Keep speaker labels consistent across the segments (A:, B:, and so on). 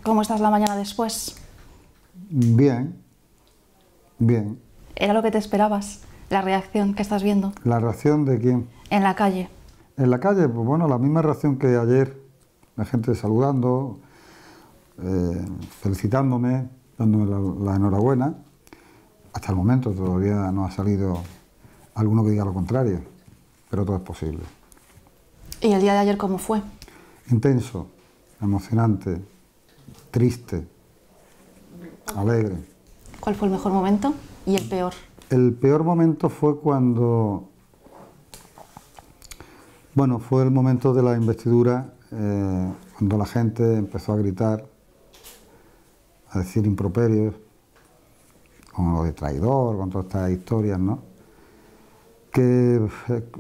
A: ¿Cómo estás la mañana después?
B: Bien, bien.
A: ¿Era lo que te esperabas? ¿La reacción que estás viendo?
B: ¿La reacción de quién?
A: En la calle.
B: En la calle, pues bueno, la misma reacción que ayer, la gente saludando, felicitándome, dándome la enhorabuena. Hasta el momento todavía no ha salido alguno que diga lo contrario, pero todo es posible.
A: ¿Y el día de ayer cómo fue?
B: Intenso, emocionante, triste, alegre.
A: ¿Cuál fue el mejor momento y el peor?
B: El peor momento fue cuando, bueno, fue el momento de la investidura, cuando la gente empezó a gritar, a decir improperios, con lo de traidor, con todas estas historias, ¿no? Que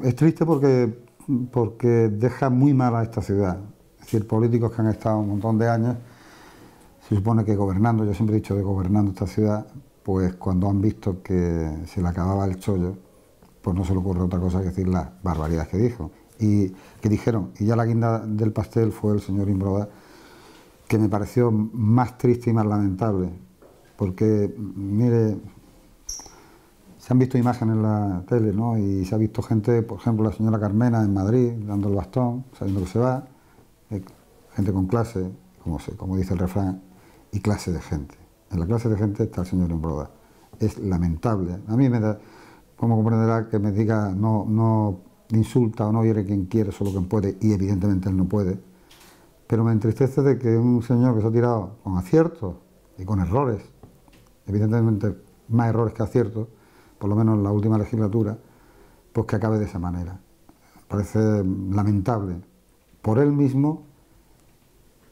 B: es triste porque deja muy mal a esta ciudad. Es decir, políticos que han estado un montón de años, se supone que gobernando, yo siempre he dicho que gobernando esta ciudad, pues cuando han visto que se le acababa el chollo, pues no se le ocurre otra cosa que decir las barbaridades que dijo. Y que dijeron, y ya la guinda del pastel fue el señor Imbroda, que me pareció más triste y más lamentable, porque, mire, se han visto imágenes en la tele, ¿no? Y se ha visto gente, por ejemplo, la señora Carmena en Madrid, dando el bastón, sabiendo que se va, gente con clase, como dice el refrán, y clase de gente. En la clase de gente está el señor Imbroda. Es lamentable. A mí me da, como comprenderá, que me diga no insulta o no hiere quien quiere, solo quien puede, y evidentemente él no puede. Pero me entristece de que un señor que se ha tirado con aciertos y con errores, evidentemente más errores que aciertos, por lo menos en la última legislatura, pues que acabe de esa manera. Parece lamentable por él mismo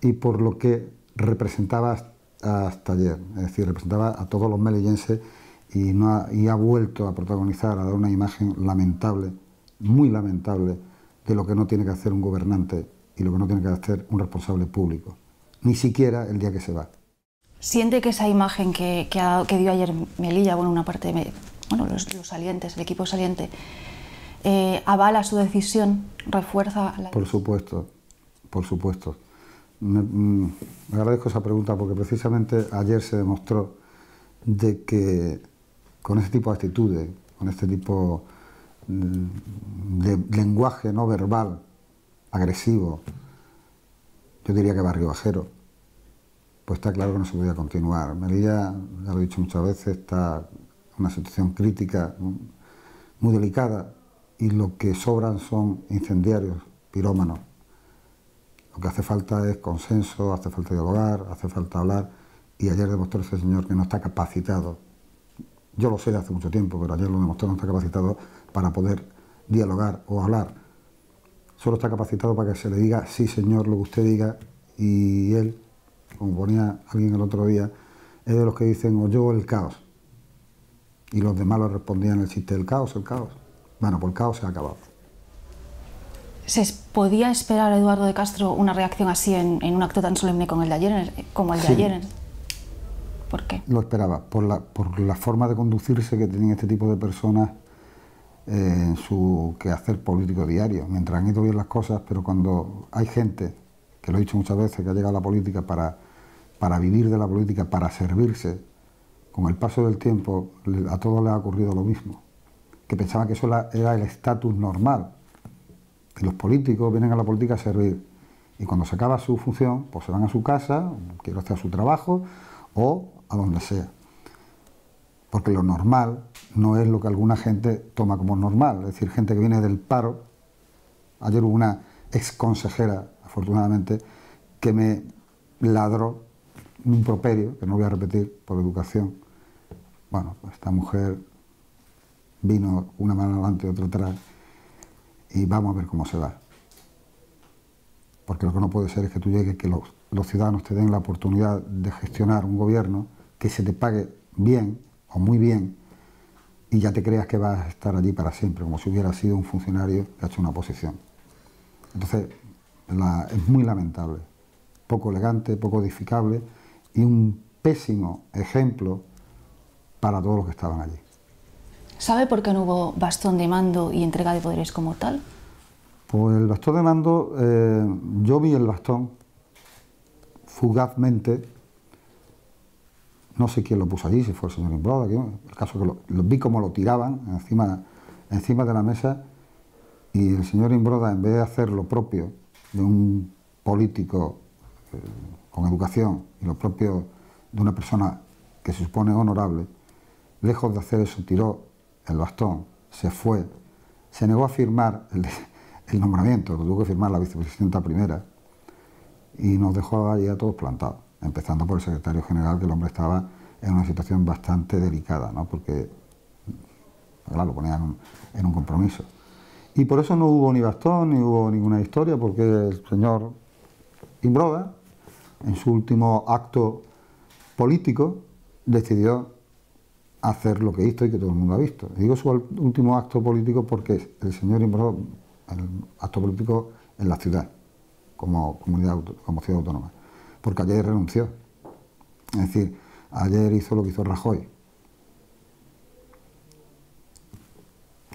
B: y por lo que representaba hasta ayer. Es decir, representaba a todos los melillenses y ha vuelto a protagonizar, a dar una imagen lamentable, muy lamentable, de lo que no tiene que hacer un gobernante y lo que no tiene que hacer un responsable público, ni siquiera el día que se va.
A: ¿Siente que esa imagen que dio ayer Melilla, bueno, una parte de, los salientes, el equipo saliente, avala su decisión, refuerza la...
B: Por supuesto, por supuesto. Me agradezco esa pregunta porque precisamente ayer se demostró de que con este tipo de actitudes, con este tipo de lenguaje no verbal, agresivo, yo diría que barriobajero, pues está claro que no se podía continuar. Melilla, ya lo he dicho muchas veces, está en una situación crítica, muy delicada, y lo que sobran son incendiarios, pirómanos. Lo que hace falta es consenso, hace falta dialogar, hace falta hablar, y ayer demostró ese señor que no está capacitado. Yo lo sé de hace mucho tiempo, pero ayer lo demostró, no está capacitado para poder dialogar o hablar. Solo está capacitado para que se le diga, sí señor, lo que usted diga, y él, como ponía alguien el otro día, es de los que dicen o yo o el caos. Y los demás le respondían el chiste del caos, el caos. Bueno, pues el caos se ha acabado.
A: ¿Se podía esperar a Eduardo de Castro una reacción así en un acto tan solemne como el de ayer?
B: Sí.
A: ¿Por qué?
B: Lo esperaba, por la forma de conducirse que tienen este tipo de personas en su quehacer político diario. Mientras han ido bien las cosas, pero cuando hay gente, que lo he dicho muchas veces, que ha llegado a la política para vivir de la política, para servirse, con el paso del tiempo a todos les ha ocurrido lo mismo, que pensaban que eso era el estatus normal, que los políticos vienen a la política a servir, y cuando se acaba su función, pues se van a su casa, quiero hacer su trabajo, o a donde sea. Porque lo normal no es lo que alguna gente toma como normal, es decir, gente que viene del paro. Ayer hubo una ex consejera, afortunadamente, que me ladró un improperio, que no voy a repetir por educación. Bueno, pues esta mujer vino una mano adelante y otra atrás, y vamos a ver cómo se va. Porque lo que no puede ser es que tú llegues, que los ciudadanos te den la oportunidad de gestionar un gobierno, que se te pague bien o muy bien, y ya te creas que vas a estar allí para siempre, como si hubiera sido un funcionario que ha hecho una oposición. Entonces, es muy lamentable, poco elegante, poco edificable, y un pésimo ejemplo para todos los que estaban allí.
A: ¿Sabe por qué no hubo bastón de mando y entrega de poderes como tal?
B: Pues el bastón de mando, yo vi el bastón, fugazmente, no sé quién lo puso allí, si fue el señor Imbroda, el caso que lo vi como lo tiraban encima de la mesa, y el señor Imbroda, en vez de hacer lo propio de un político con educación y lo propio de una persona que se supone honorable, lejos de hacer eso, tiró el bastón, se fue, se negó a firmar el nombramiento, lo tuvo que firmar la vicepresidenta primera, y nos dejó ahí a todos plantados, empezando por el secretario general, que el hombre estaba en una situación bastante delicada, ¿no? Porque, claro, lo ponían en un compromiso. Y por eso no hubo ni bastón, ni hubo ninguna historia, porque el señor Imbroda, en su último acto político, decidió hacer lo que hizo y que todo el mundo ha visto. Digo su último acto político porque el señor Imbroda, el acto político en la ciudad, como ciudad autónoma, porque ayer renunció. Es decir, ayer hizo lo que hizo Rajoy.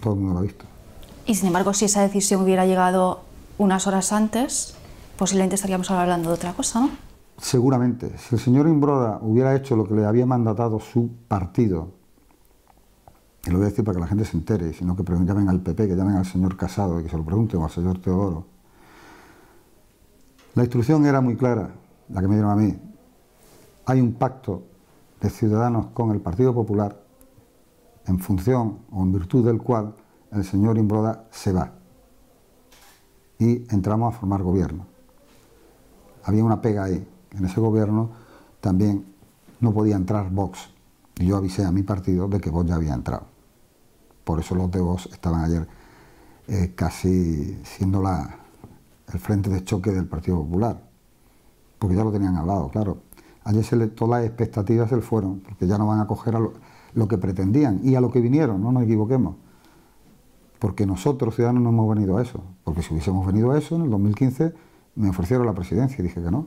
B: Todo el mundo lo ha visto.
A: Y sin embargo, si esa decisión hubiera llegado unas horas antes, posiblemente estaríamos ahora hablando de otra cosa, ¿no?
B: Seguramente. Si el señor Imbroda hubiera hecho lo que le había mandatado su partido, y lo voy a decir para que la gente se entere, sino que llamen al PP, que llamen al señor Casado y que se lo pregunten, o al señor Teodoro. La instrucción era muy clara, la que me dieron a mí. Hay un pacto de Ciudadanos con el Partido Popular, en función o en virtud del cual el señor Imbroda se va y entramos a formar gobierno. Había una pega ahí. En ese gobierno también no podía entrar Vox, y yo avisé a mi partido de que Vox ya había entrado. Por eso los de Vox estaban ayer casi siendo el frente de choque del Partido Popular, porque ya lo tenían hablado, claro. Ayer todas las expectativas se le fueron, porque ya no van a coger a lo que pretendían y a lo que vinieron, no nos equivoquemos. Porque nosotros, Ciudadanos, no hemos venido a eso. Porque si hubiésemos venido a eso, en el 2015 me ofrecieron la presidencia y dije que no.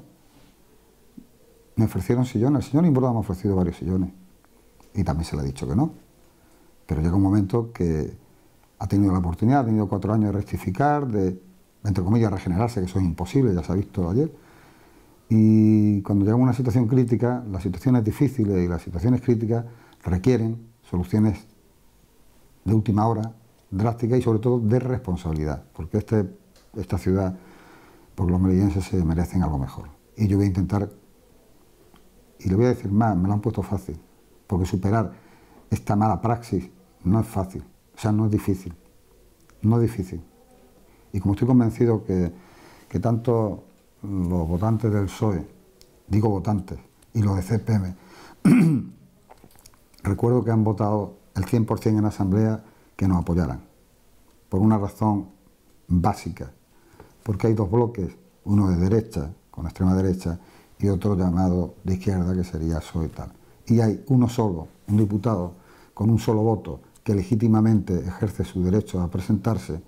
B: Me ofrecieron sillones. El señor Imbroda me ha ofrecido varios sillones. Y también se le ha dicho que no. Pero llega un momento que ha tenido la oportunidad, ha tenido 4 años de rectificar, de, entre comillas, regenerarse, que eso es imposible, ya se ha visto ayer. Y cuando llega una situación crítica, las situaciones difíciles y las situaciones críticas requieren soluciones de última hora, drástica y sobre todo de responsabilidad, porque esta ciudad, porque los meridienses se merecen algo mejor. Y yo voy a intentar, y le voy a decir más, me lo han puesto fácil, porque superar esta mala praxis no es fácil, o sea, no es difícil, no es difícil. Y como estoy convencido que tanto los votantes del PSOE, digo votantes, y los de CPM, recuerdo que han votado el 100% en la Asamblea que nos apoyaran, por una razón básica, porque hay 2 bloques, uno de derecha, con extrema derecha, y otro llamado de izquierda, que sería PSOE y tal. Y hay uno solo, un diputado, con un solo voto, que legítimamente ejerce su derecho a presentarse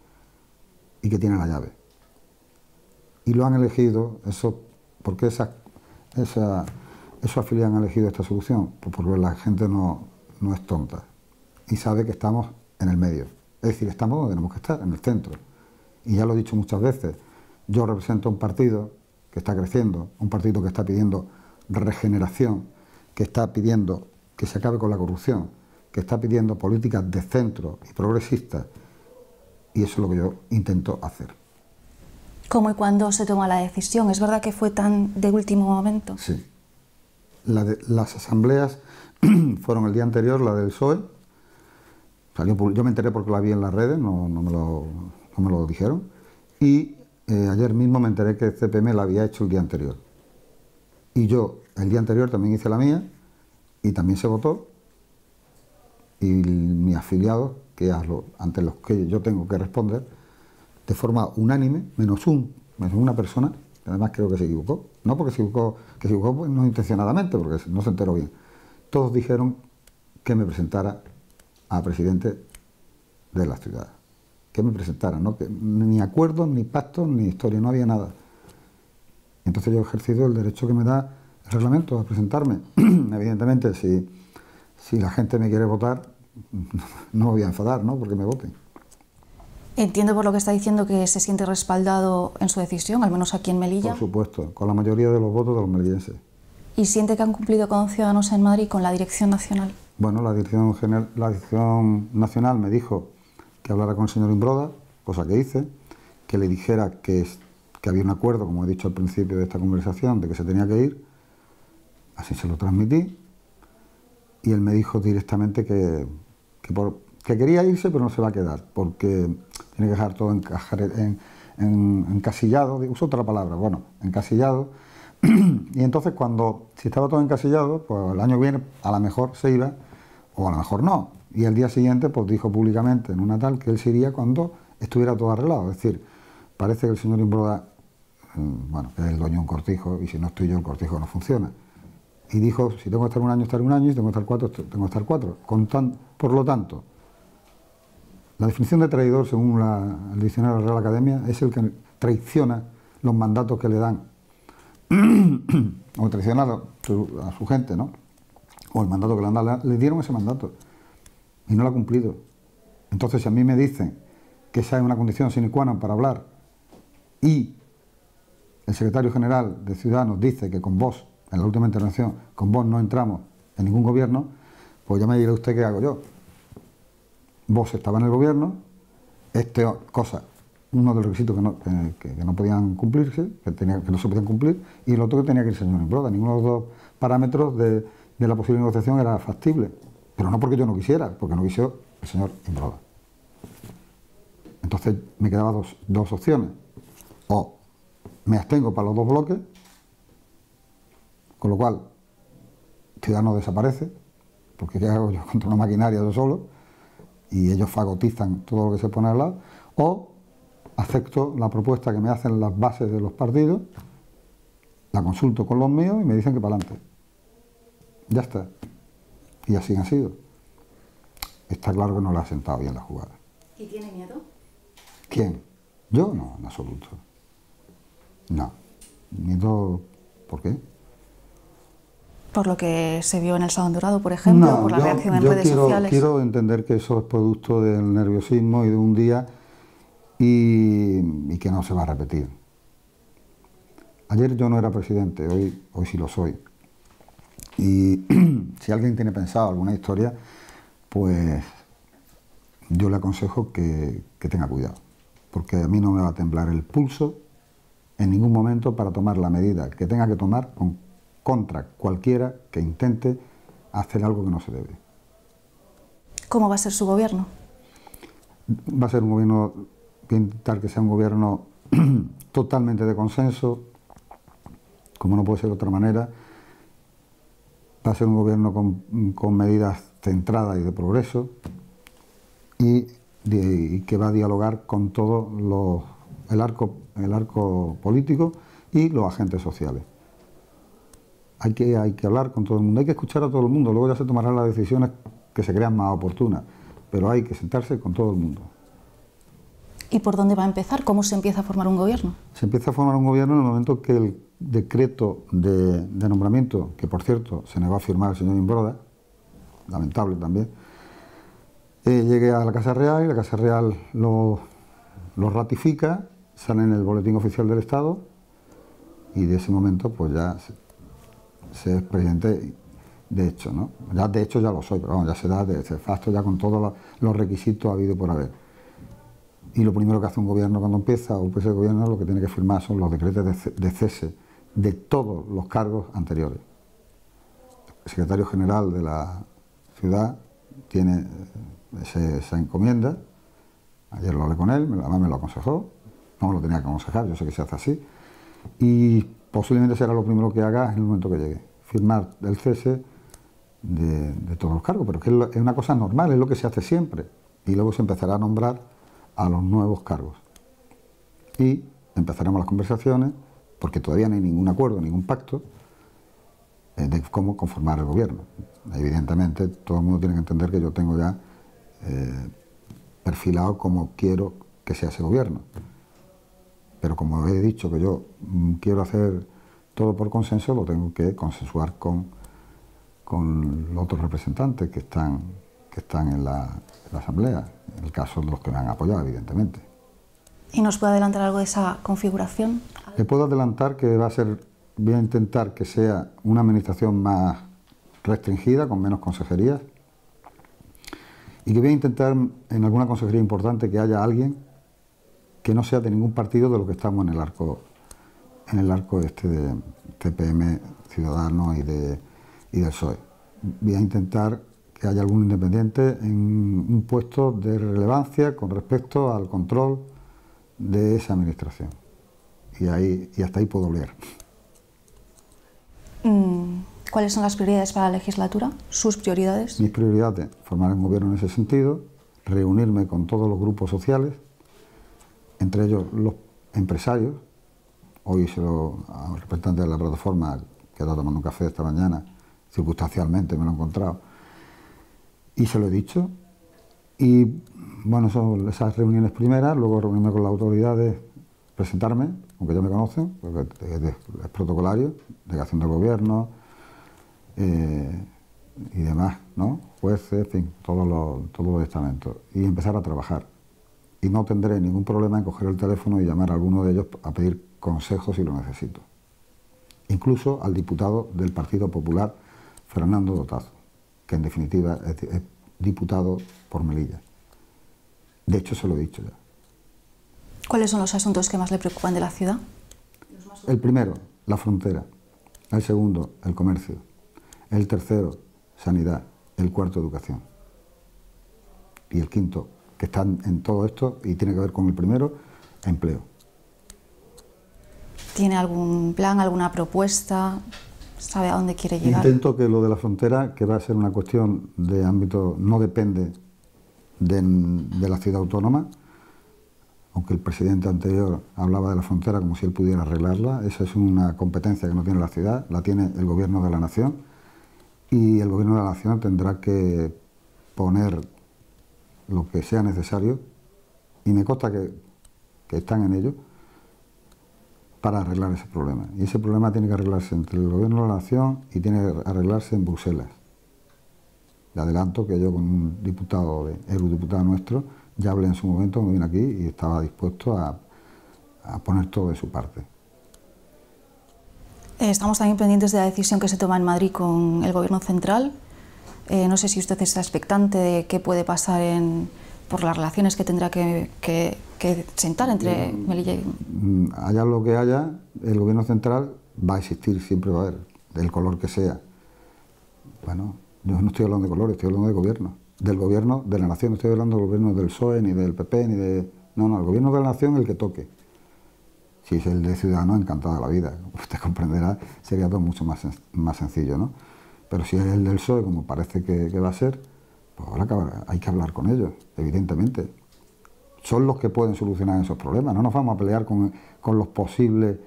B: y que tiene la llave. Y lo han elegido, porque esos afiliados han elegido esta solución, pues porque la gente no es tonta y sabe que estamos en el medio. Es decir, estamos donde tenemos que estar, en el centro. Y ya lo he dicho muchas veces, yo represento un partido que está creciendo, un partido que está pidiendo regeneración, que está pidiendo que se acabe con la corrupción, que está pidiendo políticas de centro y progresistas, y eso es lo que yo intento hacer.
A: ¿Cómo y cuándo se toma la decisión? ¿Es verdad que fue tan de último momento?
B: Sí. Las asambleas fueron el día anterior, la del PSOE. Yo me enteré porque la vi en las redes, no me lo dijeron. Y ayer mismo me enteré que el CPM la había hecho el día anterior. Y yo, el día anterior, también hice la mía y también se votó. Y mis afiliados, que ante los que yo tengo que responder, de forma unánime, menos una persona, que además creo que se equivocó, no porque se equivocó pues, no intencionadamente, porque no se enteró bien. Todos dijeron que me presentara a presidente de la ciudad, que me presentara, ¿no? Que ni acuerdos, ni pactos, ni historia, no había nada. Entonces yo he ejercido el derecho que me da el reglamento a presentarme. Evidentemente, si la gente me quiere votar, no me voy a enfadar, ¿no? Porque me voten.
A: Entiendo por lo que está diciendo que se siente respaldado en su decisión, al menos aquí en Melilla.
B: Por supuesto, con la mayoría de los votos de los melillenses.
A: ¿Y siente que han cumplido con Ciudadanos en Madrid, con la dirección nacional?
B: Bueno, la dirección nacional me dijo que hablara con el señor Imbroda, cosa que hice, que le dijera que había un acuerdo, como he dicho al principio de esta conversación, de que se tenía que ir, así se lo transmití, y él me dijo directamente que quería irse, pero no se va a quedar, porque tiene que dejar todo encasillado, uso otra palabra, bueno, encasillado, y entonces si estaba todo encasillado, pues el año que viene a lo mejor se iba, o a lo mejor no, y el día siguiente pues dijo públicamente en una tal que él se iría cuando estuviera todo arreglado, es decir, parece que el señor Imbroda, bueno, es el dueño de un cortijo, y si no estoy yo el cortijo no funciona, y dijo, si tengo que estar un año, estaré un año, y si tengo que estar 4, tengo que estar 4, por lo tanto, la definición de traidor, según el diccionario de la Real Academia, es el que traiciona los mandatos que le dan, o traiciona a su gente, ¿no? O el mandato que le han dado, le dieron ese mandato y no lo ha cumplido. Entonces, si a mí me dicen que esa es una condición sine qua non para hablar y el secretario general de Ciudadanos dice que con vos, en la última intervención, con vos no entramos en ningún gobierno, pues ya me dirá usted qué hago yo. Vos estaba en el gobierno, uno de los requisitos que no podían cumplirse, que no se podían cumplir, y el otro que tenía que ir el señor Imbroda. Ninguno de los dos parámetros de la posible negociación era factible, pero no porque yo no quisiera, porque no quiso el señor Imbroda. Entonces me quedaban dos opciones, o me abstengo para los dos bloques, con lo cual Ciudadanos desaparece, porque ¿qué hago yo contra una maquinaria yo solo? Y ellos fagotizan todo lo que se pone al lado, o acepto la propuesta que me hacen las bases de los partidos, la consulto con los míos y me dicen que para adelante. Ya está. Y así ha sido. Está claro que no le ha sentado bien la jugada.
A: ¿Y tiene miedo?
B: ¿Quién? Yo no, en absoluto. No. Miedo, ¿por qué?
A: Por lo que se vio en el Salón Dorado, por ejemplo,
B: No,
A: por la reacción en redes sociales.
B: Quiero entender que eso es producto del nerviosismo y de un día y que no se va a repetir. Ayer yo no era presidente, hoy sí lo soy. Y si alguien tiene pensado alguna historia, pues yo le aconsejo que tenga cuidado, porque a mí no me va a temblar el pulso en ningún momento para tomar la medida que tenga que tomar contra cualquiera que intente hacer algo que no se debe.
A: ¿Cómo va a ser su gobierno?
B: Va a ser un gobierno, voy a intentar que sea un gobierno totalmente de consenso, como no puede ser de otra manera. Va a ser un gobierno con medidas centradas y de progreso y que va a dialogar con todo el arco político y los agentes sociales. Hay que hablar con todo el mundo, hay que escuchar a todo el mundo, luego ya se tomarán las decisiones que se crean más oportunas, pero hay que sentarse con todo el mundo.
A: ¿Y por dónde va a empezar? ¿Cómo se empieza a formar un gobierno?
B: Se empieza a formar un gobierno en el momento que el decreto de nombramiento, que por cierto se negó a firmar el señor Imbroda, lamentable también, llegue a la Casa Real y la Casa Real lo ratifica, sale en el Boletín Oficial del Estado y de ese momento pues ya se es presidente de hecho, ¿no? Ya de hecho ya lo soy, pero vamos, ya se da de facto ya con todos los requisitos habido por haber. Y lo primero que hace un gobierno cuando empieza, o pues el gobierno lo que tiene que firmar son los decretos de cese de todos los cargos anteriores. El secretario general de la ciudad tiene esa encomienda, ayer lo hablé con él, además me lo aconsejó, no me lo tenía que aconsejar, yo sé que se hace así, y posiblemente será lo primero que haga en el momento que llegue, firmar el cese de todos los cargos, pero que es una cosa normal, es lo que se hace siempre, y luego se empezará a nombrar a los nuevos cargos. Y empezaremos las conversaciones, porque todavía no hay ningún acuerdo, ningún pacto, de cómo conformar el gobierno. Evidentemente, todo el mundo tiene que entender que yo tengo ya perfilado cómo quiero que sea ese gobierno. Pero como he dicho que yo quiero hacer todo por consenso, lo tengo que consensuar con los otros representantes que están en la Asamblea, en el caso de los que me han apoyado, evidentemente.
A: ¿Y nos puede adelantar algo de esa configuración?
B: Le puedo adelantar que voy a intentar que sea una administración más restringida, con menos consejerías, y que voy a intentar en alguna consejería importante que haya alguien que no sea de ningún partido de lo que estamos en el arco este de CPM, Ciudadanos y del PSOE. Voy a intentar que haya algún independiente en un puesto de relevancia con respecto al control de esa administración. Y hasta ahí puedo leer.
A: ¿Cuáles son las prioridades para la legislatura? ¿Sus prioridades?
B: Mis prioridades, formar un gobierno en ese sentido, reunirme con todos los grupos sociales, entre ellos los empresarios. Hoy a un representante de la plataforma que ha estado tomando un café esta mañana, circunstancialmente me lo he encontrado, y se lo he dicho. Y bueno, son esas reuniones primeras, luego reunirme con las autoridades, presentarme, aunque ya me conocen, porque es protocolario, delegación del gobierno y demás, ¿no? Jueces, en fin, todos los estamentos, y empezar a trabajar. Y no tendré ningún problema en coger el teléfono y llamar a alguno de ellos a pedir consejos si lo necesito. Incluso al diputado del Partido Popular, Fernando Dotazo, que en definitiva es diputado por Melilla. De hecho, se lo he dicho ya.
A: ¿Cuáles son los asuntos que más le preocupan de la ciudad?
B: El primero, la frontera. El segundo, el comercio. El tercero, sanidad. El cuarto, educación. Y el quinto, que están en todo esto y tiene que ver con el primero, empleo.
A: ¿Tiene algún plan, alguna propuesta? ¿Sabe a dónde quiere llegar?
B: Intento que lo de la frontera, que va a ser una cuestión de ámbito, no depende de la ciudad autónoma, aunque el presidente anterior hablaba de la frontera como si él pudiera arreglarla. Esa es una competencia que no tiene la ciudad, la tiene el gobierno de la nación, y el gobierno de la nación tendrá que poner lo que sea necesario, y me consta que están en ello, para arreglar ese problema. Y ese problema tiene que arreglarse entre el gobierno de la nación y tiene que arreglarse en Bruselas. Le adelanto que yo con un diputado, eurodiputado nuestro, ya hablé en su momento cuando vine aquí y estaba dispuesto a poner todo de su parte.
A: Estamos también pendientes de la decisión que se toma en Madrid con el gobierno central. No sé si usted está expectante de qué puede pasar por las relaciones que tendrá que sentar entre Melilla y...
B: Haya lo que haya, el gobierno central va a existir, siempre va a haber, del color que sea. Bueno, yo no estoy hablando de colores, estoy hablando de gobierno. Del gobierno de la nación, no estoy hablando del gobierno del PSOE, ni del PP, ni de... No, el gobierno de la nación es el que toque. Si es el de Ciudadanos, encantada la vida. Usted comprenderá, sería todo mucho más sencillo, ¿no? Pero si es el del PSOE, como parece que va a ser, pues ahora hay que hablar con ellos, evidentemente. Son los que pueden solucionar esos problemas. No nos vamos a pelear con los posibles,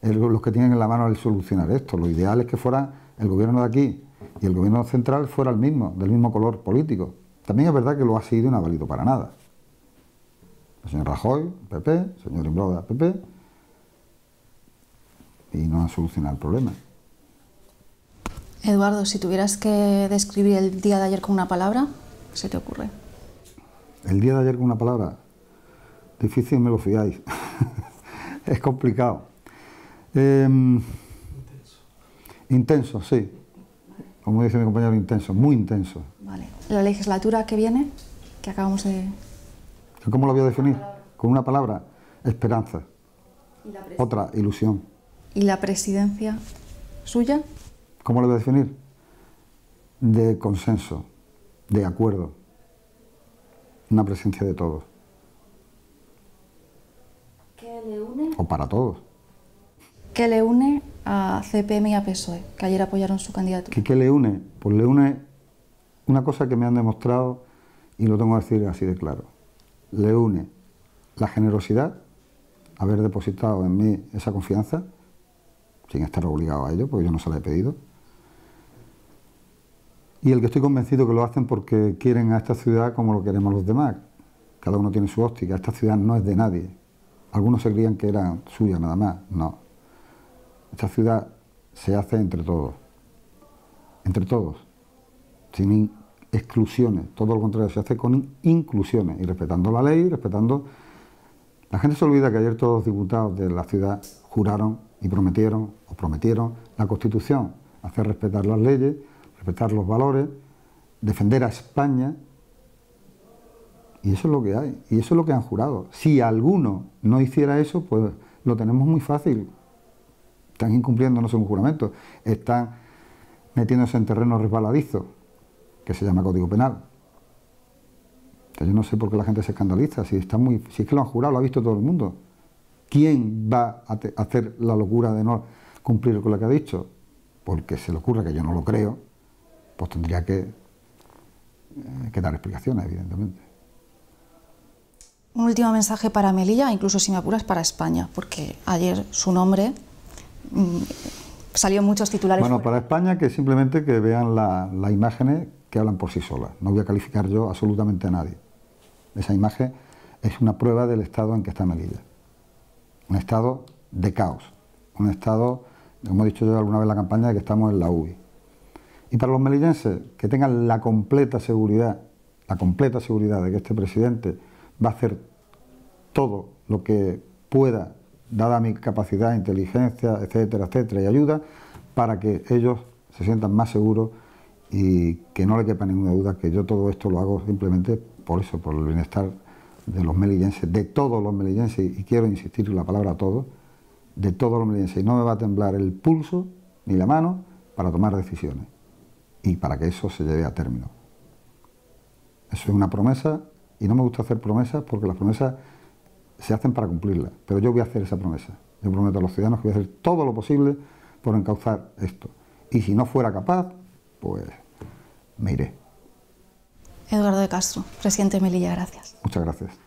B: los que tienen en la mano el solucionar esto. Lo ideal es que fuera el gobierno de aquí y el gobierno central fuera el mismo, del mismo color político. También es verdad que lo ha sido y no ha valido para nada. El señor Rajoy, PP, el señor Imbroda, PP, y no han solucionado el problema.
A: Eduardo, si tuvieras que describir el día de ayer con una palabra, ¿qué se te ocurre?
B: El día de ayer con una palabra, difícil me lo fiáis. Es complicado. Intenso, sí. Como dice mi compañero, intenso, muy intenso.
A: Vale. La legislatura que viene, que acabamos de...
B: ¿Cómo lo voy a definir? Con una palabra, esperanza. Otra, ilusión.
A: ¿Y la presidencia suya?
B: ¿Cómo lo voy a definir? De consenso, de acuerdo. Una presencia de todos.
A: ¿Qué le une?
B: O para todos.
A: ¿Qué le une a CPM y a PSOE, que ayer apoyaron su candidatura?
B: ¿Qué le une? Pues le une una cosa que me han demostrado, y lo tengo que decir así de claro. Le une la generosidad, haber depositado en mí esa confianza, sin estar obligado a ello, porque yo no se la he pedido. Y el que estoy convencido que lo hacen porque quieren a esta ciudad como lo queremos los demás. Cada uno tiene su óptica. Esta ciudad no es de nadie. Algunos se creían que era suya nada más. No. Esta ciudad se hace entre todos. Entre todos. Sin exclusiones, todo lo contrario, se hace con inclusiones y respetando la ley, respetando... La gente se olvida que ayer todos los diputados de la ciudad juraron y prometieron la Constitución, hacer respetar las leyes, respetar los valores, defender a España, y eso es lo que hay, y eso es lo que han jurado. Si alguno no hiciera eso, pues lo tenemos muy fácil. Están incumpliendo no solo un juramento, están metiéndose en terreno resbaladizo, que se llama Código Penal. Entonces, yo no sé por qué la gente se escandaliza, si es que lo han jurado, lo ha visto todo el mundo. ¿Quién va a hacer la locura de no cumplir con lo que ha dicho? Porque se le ocurre, que yo no lo creo, pues tendría que dar explicaciones, evidentemente.
A: Un último mensaje para Melilla, incluso si me apuras para España, porque ayer su nombre salió en muchos titulares.
B: Bueno, para España que simplemente que vean las imágenes que hablan por sí solas. No voy a calificar yo absolutamente a nadie. Esa imagen es una prueba del estado en que está Melilla. Un estado de caos, un estado, como he dicho yo alguna vez en la campaña, de que estamos en la UBI. Y para los melillenses, que tengan la completa seguridad de que este presidente va a hacer todo lo que pueda, dada mi capacidad, inteligencia, etcétera, etcétera, y ayuda, para que ellos se sientan más seguros y que no le quepa ninguna duda que yo todo esto lo hago simplemente por eso, por el bienestar de los melillenses, de todos los melillenses, y quiero insistir en la palabra todos, de todos los melillenses, y no me va a temblar el pulso ni la mano para tomar decisiones y para que eso se lleve a término. Eso es una promesa, y no me gusta hacer promesas porque las promesas se hacen para cumplirlas, pero yo voy a hacer esa promesa. Yo prometo a los ciudadanos que voy a hacer todo lo posible por encauzar esto, y si no fuera capaz, pues me iré.
A: Eduardo de Castro, presidente de Melilla, gracias.
B: Muchas gracias.